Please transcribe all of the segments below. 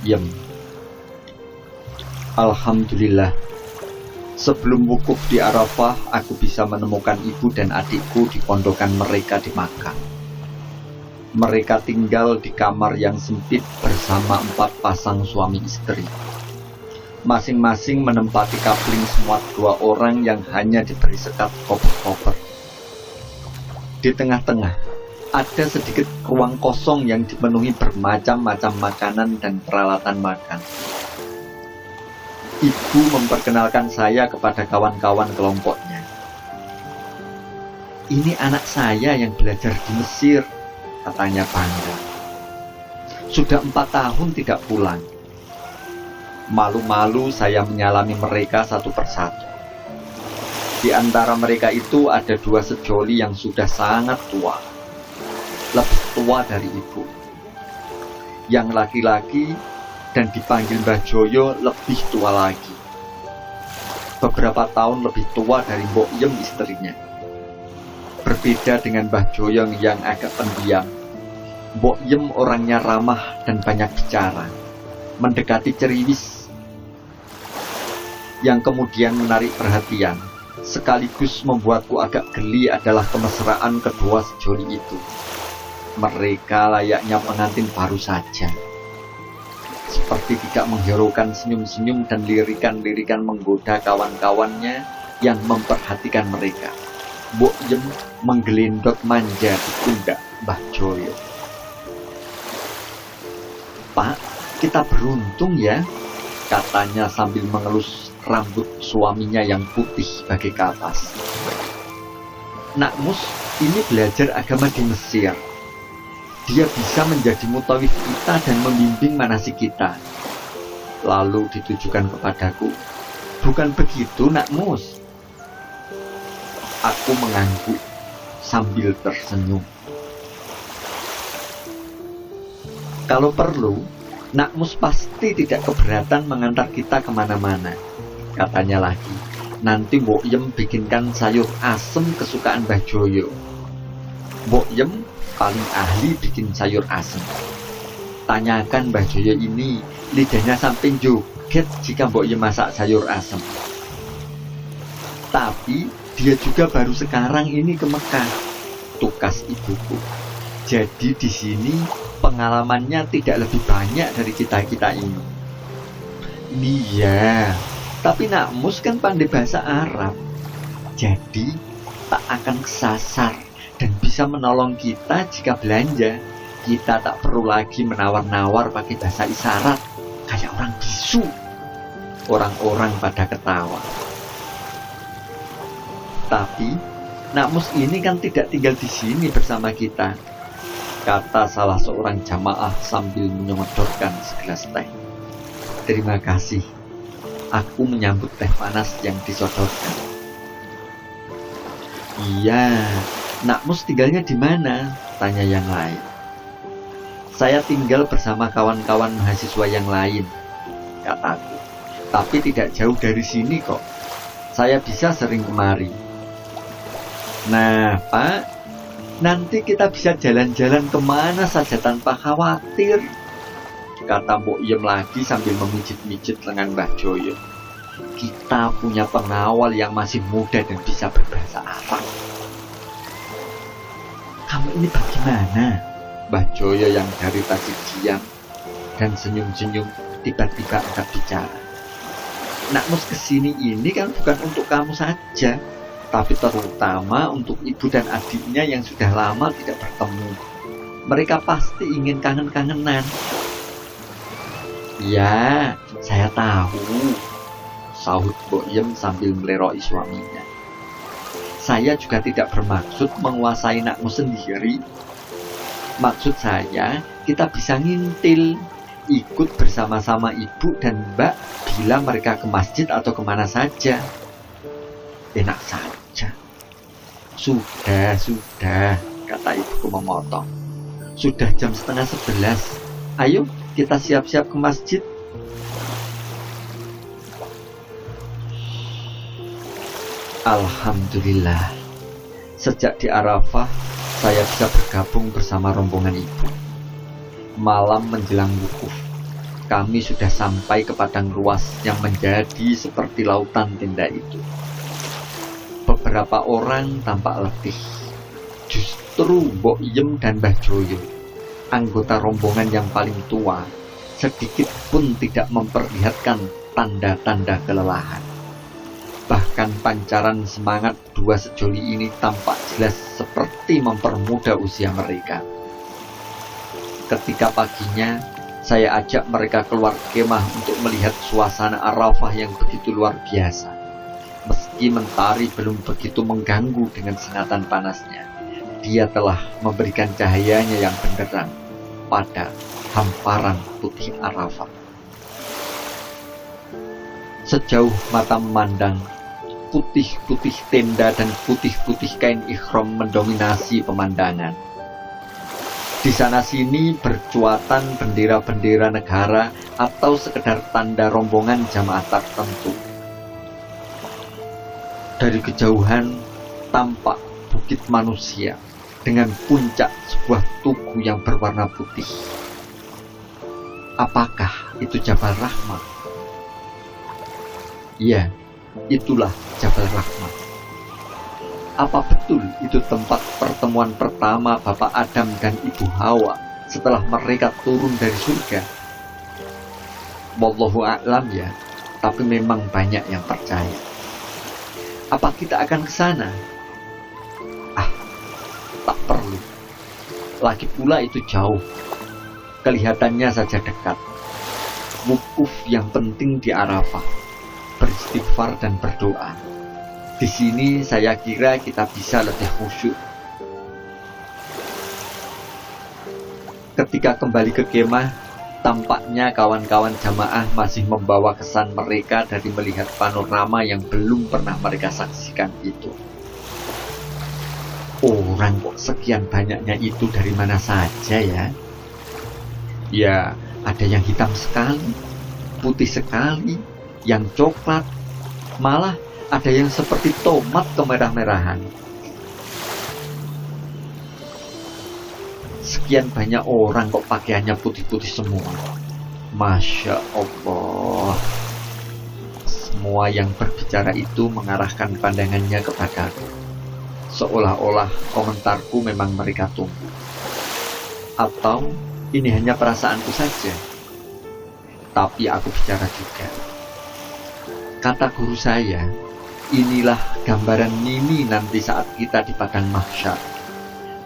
Yem. Alhamdulillah, sebelum wukuf di Arafah, aku bisa menemukan ibu dan adikku di pondokan mereka di Makkah. Mereka tinggal di kamar yang sempit bersama 4 pasang suami istri. Masing-masing menempati kapling semua 2 orang yang hanya diberi sekat koper-koper. Di tengah-tengah, ada sedikit ruang kosong yang dipenuhi bermacam-macam makanan dan peralatan makan. Ibu memperkenalkan saya kepada kawan-kawan kelompoknya. "Ini anak saya yang belajar di Mesir," katanya bangga. "Sudah 4 tahun tidak pulang." Malu-malu saya menyalami mereka satu persatu. Di antara mereka itu ada 2 sejoli yang sudah sangat tua, lebih tua dari ibu. Yang laki-laki dan dipanggil Mbah Joyo lebih tua lagi, beberapa tahun lebih tua dari Mbok Yem istrinya. Berbeda dengan Mbah Joyo yang agak pendiam, Mbok Yem orangnya ramah dan banyak bicara, mendekati ceriwis. Yang kemudian menarik perhatian, sekaligus membuatku agak geli adalah kemesraan kedua sejoli itu. Mereka layaknya pengantin baru saja, seperti tidak menghiraukan senyum-senyum dan lirikan-lirikan menggoda kawan-kawannya yang memperhatikan mereka. Mbok Yem menggelindot manja di pundak Mbah Joyo. "Pak, kita beruntung ya," katanya sambil mengelus rambut suaminya yang putih bagai kapas. "Nak Mus ini belajar agama di Mesir. Dia bisa menjadi mutawif kita dan membimbing manasik kita." Lalu ditujukan kepadaku, "Bukan begitu, Nak Mus?" Aku mengangguk sambil tersenyum. "Kalau perlu, Nak Mus pasti tidak keberatan mengantar kita kemana-mana," katanya lagi. "Nanti Mbok Yem bikinkan sayur asem kesukaan Mbah Joyo. Mbok Yem paling ahli bikin sayur asem. Tanyakan Mbah Joyo ini, lidahnya sampai joget jika Mbok Yem masak sayur asem. Tapi dia juga baru sekarang ini ke Mekah," tukas ibuku. "Jadi di sini pengalamannya tidak lebih banyak dari kita-kita ini." "Iya, tapi Nak Mus kan pandai bahasa Arab, jadi tak akan kesasar dan bisa menolong kita jika belanja. Kita tak perlu lagi menawar-nawar pakai bahasa isyarat kayak orang bisu." Orang-orang pada ketawa. "Tapi Nak Mus ini kan tidak tinggal di sini bersama kita," kata salah seorang jamaah sambil menyodorkan segelas teh. "Terima kasih." Aku menyambut teh panas yang disodorkan. "Iya, Nak Mus tinggalnya di mana?" tanya yang lain. "Saya tinggal bersama kawan-kawan mahasiswa yang lain," kataku. "Tapi tidak jauh dari sini kok. Saya bisa sering kemari." "Nah, Pak, nanti kita bisa jalan-jalan kemana saja tanpa khawatir," kata Mbok Yem lagi sambil memijit-mijit lengan Mbah Joyo. "Kita punya pengawal yang masih muda dan bisa berbahasa Arab." "Kamu ini bagaimana?" Mbah Joyo yang dari tadi diam dan senyum-senyum tiba-tiba angkat bicara. "Nak Mus kesini ini kan bukan untuk kamu saja, tapi terutama untuk ibu dan adiknya yang sudah lama tidak bertemu. Mereka pasti ingin kangen-kangenan." "Ya, saya tahu," sahut Mbok Yem sambil meleroi suaminya. "Saya juga tidak bermaksud menguasai Nak Mus sendiri. Maksud saya, kita bisa ngintil, ikut bersama-sama ibu dan mbak bila mereka ke masjid atau kemana saja." "Enak saja." Sudah," kata ibuku memotong. "Sudah jam 10:30. Ayo kita siap-siap ke masjid." Alhamdulillah, sejak di Arafah saya bisa bergabung bersama rombongan ibu. Malam menjelang wukuf, kami sudah sampai ke padang luas yang menjadi seperti lautan tenda itu. Beberapa orang tampak letih. Justru Mbok Iem dan Mbah Joyo, anggota rombongan yang paling tua, sedikit pun tidak memperlihatkan tanda-tanda kelelahan. Bahkan pancaran semangat dua sejoli ini tampak jelas seperti mempermudah usia mereka. Ketika paginya, saya ajak mereka keluar kemah untuk melihat suasana Arafah yang begitu luar biasa. Meski mentari belum begitu mengganggu dengan sengatan panasnya, dia telah memberikan cahayanya yang benderang pada hamparan putih Arafah. Sejauh mata memandang, putih-putih tenda dan putih-putih kain ihram mendominasi pemandangan. Di sana-sini bercuatan bendera-bendera negara atau sekedar tanda rombongan jamaah tertentu. Dari kejauhan tampak bukit manusia dengan puncak sebuah tugu yang berwarna putih. Apakah itu Jabal Rahmah? Ya, itulah Jabal Rahmah. Apa betul itu tempat pertemuan pertama Bapak Adam dan Ibu Hawa setelah mereka turun dari surga? Wallahu a'lam ya, tapi memang banyak yang percaya. Apa kita akan ke sana? Tak perlu. Lagi pula itu jauh. Kelihatannya saja dekat. Wukuf yang penting di Arafah, beristighfar dan berdoa. Di sini saya kira kita bisa lebih khusyuk. Ketika kembali ke kemah, tampaknya kawan-kawan jamaah masih membawa kesan mereka dari melihat panorama yang belum pernah mereka saksikan itu. Orang kok sekian banyaknya itu dari mana saja ya? Ya, ada yang hitam sekali, putih sekali, yang coklat, malah ada yang seperti tomat kemerah-merahan. Sekian banyak orang kok pakaiannya putih-putih semua. Masya Allah. Semua yang berbicara itu mengarahkan pandangannya kepadaku, seolah-olah komentarku memang mereka tunggu. Atau ini hanya perasaanku saja? Tapi aku bicara juga. Kata guru saya, inilah gambaran mimi nanti saat kita di padang mahsyar.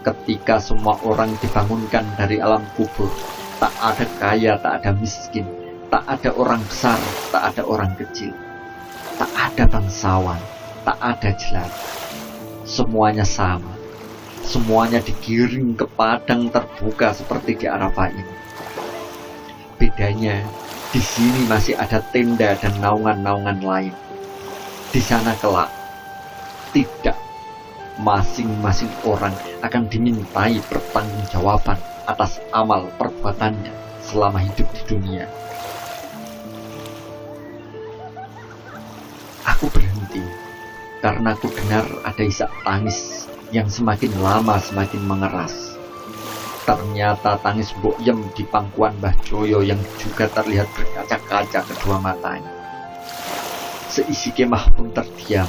Ketika semua orang dibangunkan dari alam kubur, tak ada kaya, tak ada miskin, tak ada orang besar, tak ada orang kecil, tak ada bangsawan, tak ada jelata. Semuanya sama. Semuanya digiring ke padang terbuka seperti di Arafah ini. Bedanya, di sini masih ada tenda dan naungan-naungan lain. Di sana kelak, tidak. Masing-masing orang akan dimintai pertanggungjawaban atas amal perbuatannya selama hidup di dunia. Aku berhenti karena aku dengar ada isak tangis yang semakin lama semakin mengeras. Ternyata tangis Mbok Iem di pangkuan Mbah Joyo yang juga terlihat berkaca-kaca kedua matanya. Seisi kemah pun terdiam,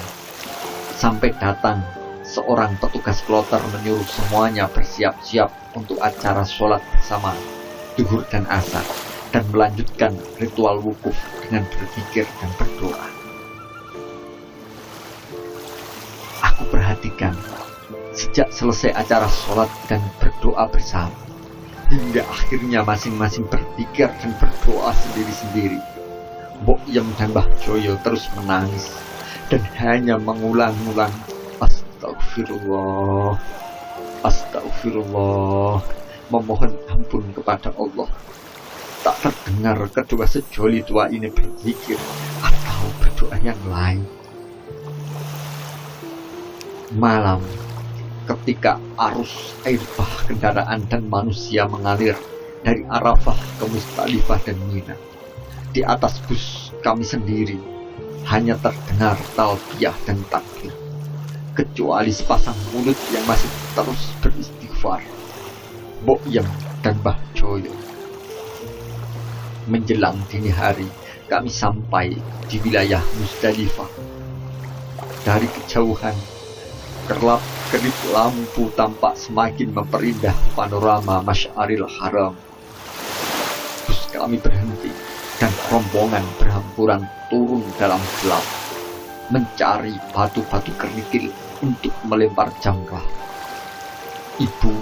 sampai datang seorang petugas kloter menyuruh semuanya bersiap-siap untuk acara sholat bersama zuhur dan asar, dan melanjutkan ritual wukuf dengan berzikir dan berdoa. Aku perhatikan sejak selesai acara sholat dan berdoa bersama, hingga akhirnya masing-masing berzikir dan berdoa sendiri-sendiri, Mbok Iem dan Mbah Joyo terus menangis dan hanya mengulang-ulang Astagfirullah, Astagfirullah, memohon ampun kepada Allah. Tak terdengar kedua sejoli tua ini berzikir atau berdoa yang lain. Malam, ketika arus air bah kendaraan dan manusia mengalir dari Arafah ke Musdalifah dan Mina, di atas bus kami sendiri hanya terdengar talbiyah dan takbir, kecuali sepasang mulut yang masih terus beristighfar, Mbok Iem dan Mbah Joyo. Menjelang dini hari, kami sampai di wilayah Musdalifah. Dari kejauhan, kerlap-kerip lampu tampak semakin memperindah panorama Masy'aril Haram. Bus kami berhenti dan rombongan berhamburan turun dalam gelap, mencari batu-batu kerikil untuk melempar jangkah. Ibu,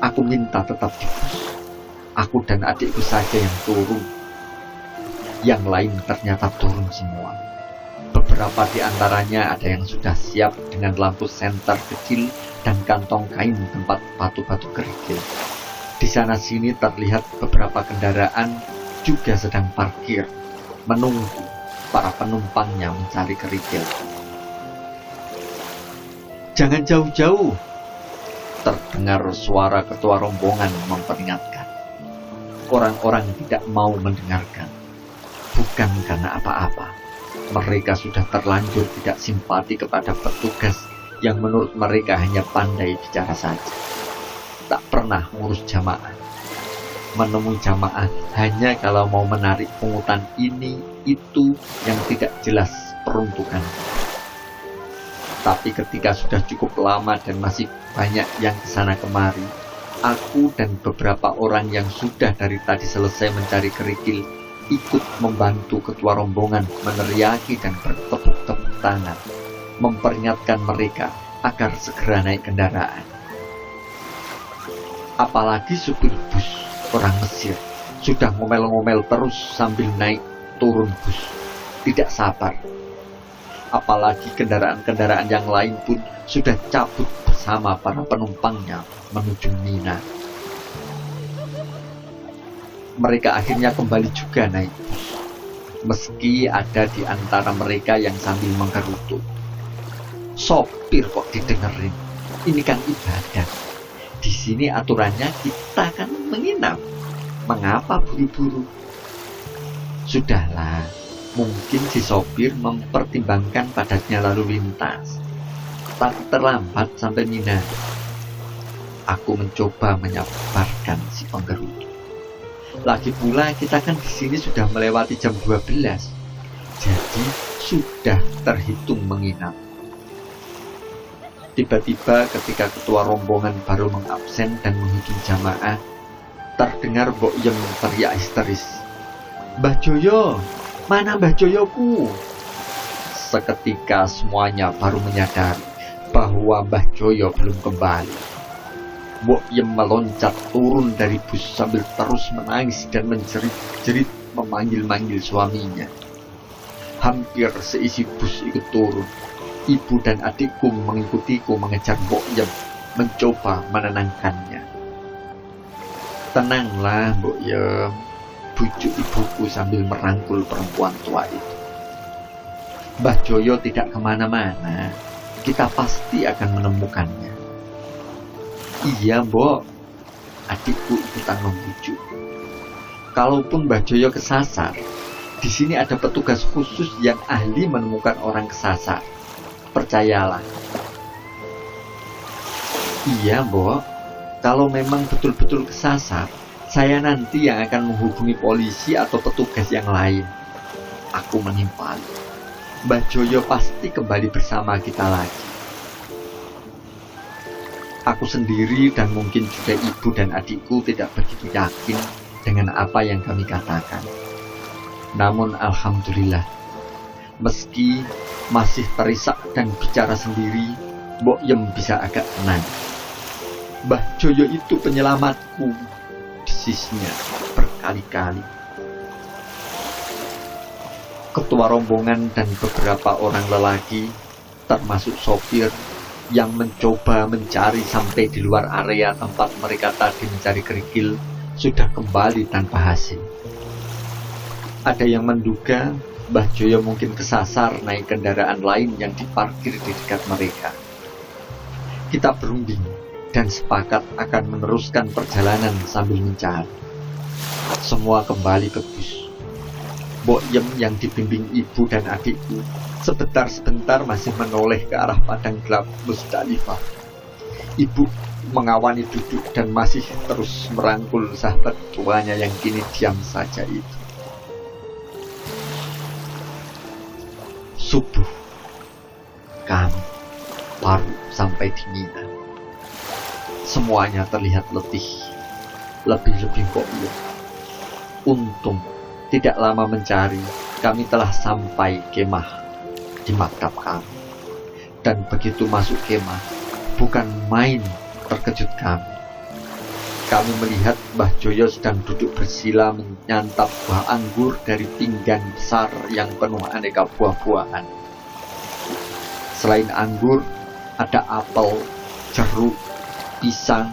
aku minta tetap di bus. Aku dan adikku saja yang turun. Yang lain ternyata turun semua. Beberapa di antaranya ada yang sudah siap dengan lampu senter kecil dan kantong kain tempat batu-batu kerikil. Di sana sini terlihat beberapa kendaraan juga sedang parkir, menunggu para penumpangnya mencari kerikil. "Jangan jauh-jauh," terdengar suara ketua rombongan memperingatkan. Orang-orang tidak mau mendengarkan. Bukan karena apa-apa. Mereka sudah terlanjur tidak simpati kepada petugas yang menurut mereka hanya pandai bicara saja. Tak pernah ngurus jamaah. Menemui jamaah hanya kalau mau menarik pungutan ini, itu yang tidak jelas peruntukan. Tapi ketika sudah cukup lama dan masih banyak yang kesana kemari, aku dan beberapa orang yang sudah dari tadi selesai mencari kerikil ikut membantu ketua rombongan meneriaki dan bertepuk-tepuk tangan, memperingatkan mereka agar segera naik kendaraan. Apalagi supir bus orang Mesir sudah ngomel-ngomel terus sambil naik turun bus, tidak sabar. Apalagi kendaraan-kendaraan yang lain pun sudah cabut bersama para penumpangnya menuju Mina. Mereka akhirnya kembali juga naik bus, meski ada di antara mereka yang sambil menggerutu. "Sopir kok didengerin? Ini kan ibadah. Di sini aturannya kita kan menginap. Mengapa buru-buru?" Sudahlah, mungkin si sopir mempertimbangkan padatnya lalu lintas. Tak terlambat sampai Mina. Aku mencoba menyabarkan si penggerutu. Lagi pula kita kan di sini sudah melewati jam 12, jadi sudah terhitung menginap. Tiba-tiba ketika ketua rombongan baru mengabsen dan menghitung jamaah, terdengar Mbok Yem teriak histeris, "Mbah Joyo, mana Mbah Joyoku?" Seketika semuanya baru menyadari bahwa Mbah Joyo belum kembali. Mbok Yem meloncat turun dari bus sambil terus menangis dan menjerit-jerit memanggil-manggil suaminya. Hampir seisi bus ikut turun. Ibu dan adikku mengikutiku mengejar Mbok Yem, mencoba menenangkannya. "Tenanglah Mbok Yem," bujuk ibuku sambil merangkul perempuan tua itu. "Mbah Joyo tidak kemana-mana. Kita pasti akan menemukannya." "Iya, Mbok," adikku ikutan membujuk. "Kalaupun Mbah Joyo kesasar, di sini ada petugas khusus yang ahli menemukan orang kesasar. Percayalah." "Iya, Mbok. Kalau memang betul-betul kesasar, saya nanti yang akan menghubungi polisi atau petugas yang lain." Aku menimpali. "Mbah Joyo pasti kembali bersama kita lagi." Aku sendiri dan mungkin juga ibu dan adikku tidak begitu yakin dengan apa yang kami katakan. Namun alhamdulillah, meski masih terisak dan bicara sendiri, Mbok Yem bisa agak tenang. "Mbah Joyo itu penyelamatku," desisnya berkali-kali. Ketua rombongan dan beberapa orang lelaki, termasuk sopir, yang mencoba mencari sampai di luar area tempat mereka tadi mencari kerikil, sudah kembali tanpa hasil. Ada yang menduga Mbah Joyo mungkin kesasar naik kendaraan lain yang diparkir di dekat mereka. Kita berunding dan sepakat akan meneruskan perjalanan sambil mencari. Semua kembali ke bus. Mbok Yem yang dibimbing ibu dan adikku sebentar-sebentar masih menoleh ke arah padang gelap Musdalifah. Ibu mengawani duduk dan masih terus merangkul sahabat tuanya yang kini diam saja itu. Subuh, kami baru sampai di Mina. Semuanya terlihat letih, lebih-lebih Mbok Iem. Untung tidak lama mencari, kami telah sampai kemah di maktab kami. Dan begitu masuk kemah, bukan main terkejut kami. Kami melihat Mbah Joyo sedang duduk bersila menyantap buah anggur dari pinggan besar yang penuh aneka buah-buahan. Selain anggur, ada apel, jeruk, pisang,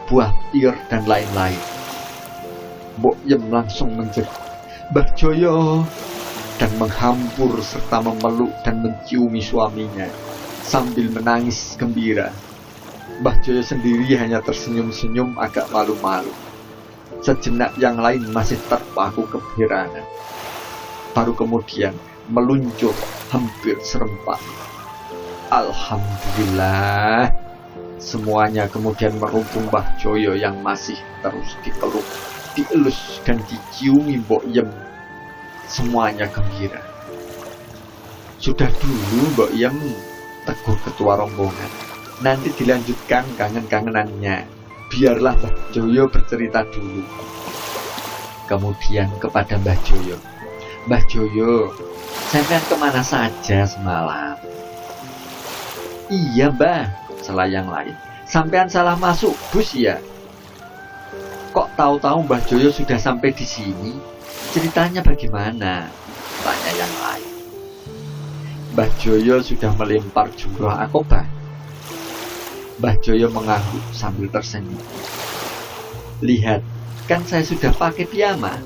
buah pir, dan lain-lain. Mbok Iem langsung menjerit, "Mbah Joyo!" dan menghampur serta memeluk dan menciumi suaminya sambil menangis gembira. Mbah Joyo sendiri hanya tersenyum-senyum agak malu-malu. Sejenak yang lain masih terpaku keheranan. Baru kemudian meluncur hampir serempak. Alhamdulillah. Semuanya kemudian merumpung Mbah Joyo yang masih terus dipeluk, dielus dan diciumi Mbok Iem. Semuanya gembira. "Sudah dulu Mbok Iem," tegur ketua rombongan. "Nanti dilanjutkan kangen-kangenannya. Biarlah Mbah Joyo bercerita dulu." Kemudian kepada Mbah Joyo, "Mbah Joyo, sampean kemana saja semalam?" "Iya Mbah," sela yang lain. "Sampean salah masuk bus ya?" "Kok tahu-tahu Mbah Joyo sudah sampai di sini? Ceritanya bagaimana?" tanya yang lain. "Mbah Joyo sudah melempar jumroh akobah." Mbah Joyo mengangguk sambil tersenyum. "Lihat, kan saya sudah pakai piyama."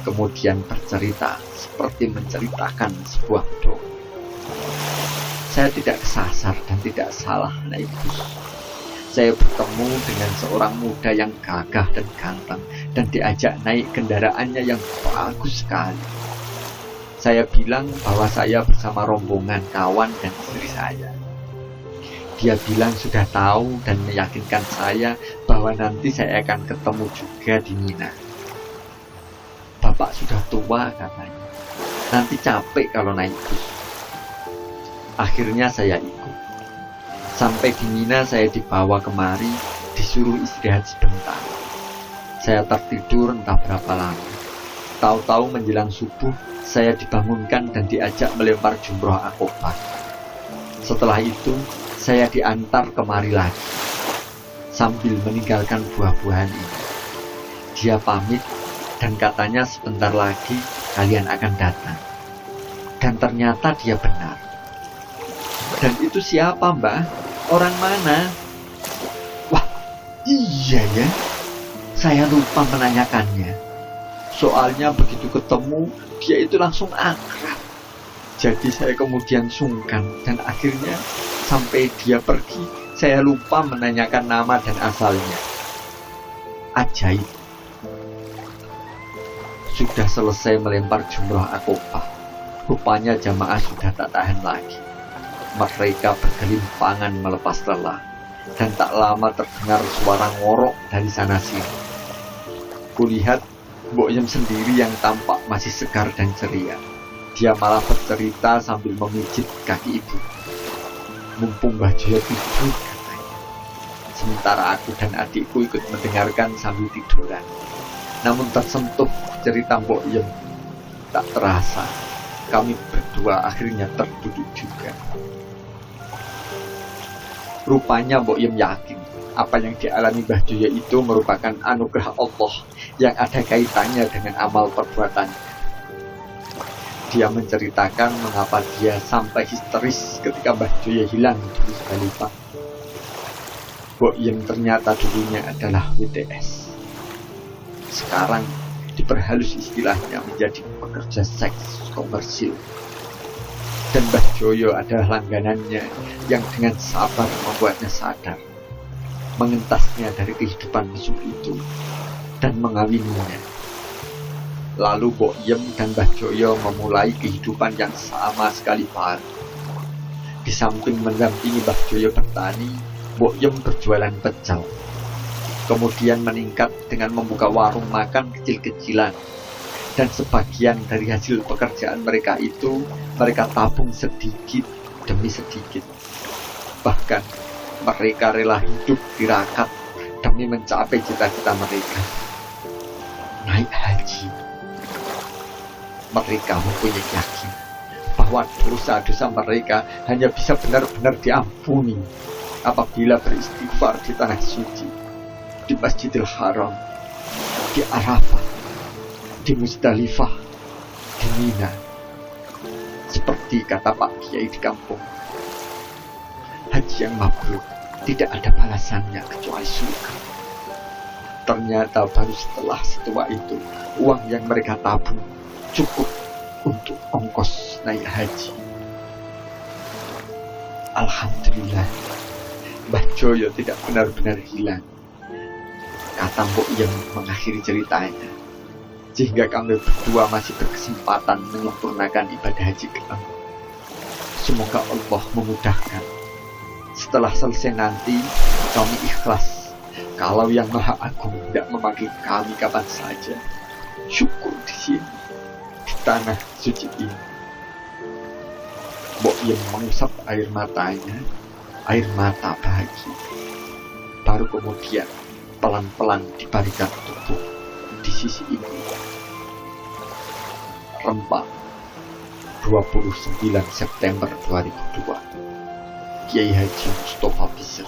Kemudian bercerita seperti menceritakan sebuah dongeng. "Saya tidak kesasar dan tidak salah naik bus. Saya bertemu dengan seorang muda yang gagah dan ganteng dan diajak naik kendaraannya yang bagus sekali. Saya bilang bahwa saya bersama rombongan kawan dan istri saya. Dia bilang sudah tahu dan meyakinkan saya bahwa nanti saya akan ketemu juga di Mina. Bapak sudah tua katanya, nanti capek kalau naik bus. Akhirnya saya ikut. Sampai di Mina saya dibawa kemari, disuruh istirahat sebentar. Saya tertidur entah berapa lama. Tahu-tahu menjelang subuh, saya dibangunkan dan diajak melempar jumroh akobah. Setelah itu, saya diantar kemari lagi, sambil meninggalkan buah-buahan ini. Dia pamit dan katanya sebentar lagi kalian akan datang. Dan ternyata dia benar. Dan itu siapa Mbah? Orang mana? Wah, iya ya. Saya lupa menanyakannya. Soalnya begitu ketemu, dia itu langsung akrab. Jadi saya kemudian sungkan dan akhirnya sampai dia pergi, saya lupa menanyakan nama dan asalnya. Ajaib. Sudah selesai melempar jumroh akobah. Rupanya jamaah sudah tak tahan lagi. Mereka bergelimpangan melepas lelah. Dan tak lama terdengar suara ngorok dari sana sini. Kulihat Mbok Iem sendiri yang tampak masih segar dan ceria. Dia malah bercerita sambil memijit kaki ibu. Mumpung Mbah Joyo tidur katanya. Sementara aku dan adikku ikut mendengarkan sambil tiduran. Namun tersentuh cerita Mbok Iem, tak terasa kami berdua akhirnya terduduk juga. Rupanya Mbok Iem yakin apa yang dialami Mbah Joyo itu merupakan anugerah Allah yang ada kaitannya dengan amal perbuatannya. Dia menceritakan mengapa dia sampai histeris ketika Mbah Joyo hilang dari Segalipang. Mbok Iem ternyata dulunya adalah WTS. Sekarang diperhalus istilahnya menjadi pekerja seks komersil. Dan Mbah Joyo adalah langganannya yang dengan sabar membuatnya sadar, mengentasnya dari kehidupan mesum itu, dan mengawininya. Lalu Mbok Iem dan Mbah Joyo memulai kehidupan yang sama sekali baru. Di samping mendampingi Mbah Joyo bertani, Mbok Iem berjualan pecel. Kemudian meningkat dengan membuka warung makan kecil-kecilan. Dan sebagian dari hasil pekerjaan mereka itu mereka tabung sedikit demi sedikit. Bahkan mereka rela hidup tirakat demi mencapai cita-cita mereka, naik haji. Mereka mempunyai yakin bahwa dosa-dosa mereka hanya bisa benar-benar diampuni apabila beristighfar di tanah suci, di Masjidil Haram, di Arafah, di Musdalifah, di Mina. Seperti kata Pak Kiai di kampung, haji yang mabrur tidak ada balasannya kecuali surga. Ternyata baru setelah setua itu, uang yang mereka tabung cukup untuk ongkos naik haji. Alhamdulillah, Mbah Joyo tidak benar-benar hilang, kata Mbok yang mengakhiri ceritanya. Sehingga kami berdua masih berkesempatan menyempurnakan ibadah haji ke-6. Semoga Allah memudahkan. Setelah selesai nanti, kami ikhlas kalau Yang Maha Agung tidak memanggil kami kapan saja. Syukur di sini, di tanah suci ini. Mbok yang mengusap air matanya, air mata bahagia. Baru kemudian pelan-pelan dibalikan tubuh di sisi ibu. Rempang, 29 September 2002. Kiai Haji Mustofa Bisr.